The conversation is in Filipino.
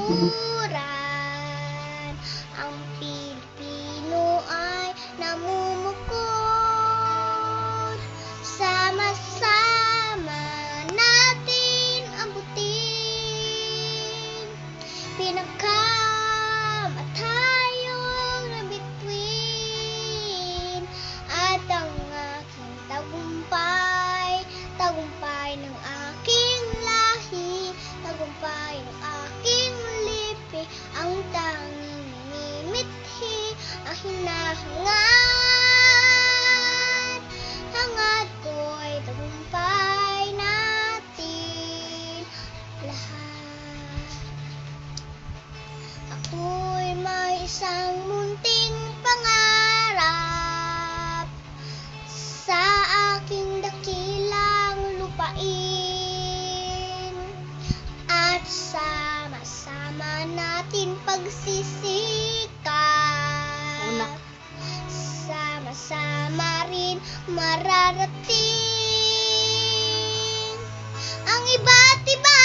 kanluran. Ang Pilipino ay namumukod. Sama-sama natin abutin pinagkamatayong na bituin. At ang aking tagumpay, tagumpay ng aking lahi, tagumpay ng aking lipi, ang tanging minimithi, ang hinahangad. Hangad ko'y tagumpay natin lahat. Ako'y may isang munting pangarap sa aking dakilang lupain, at sama-sama natin pagsisikap, sama-sama rin mararating ang iba't iba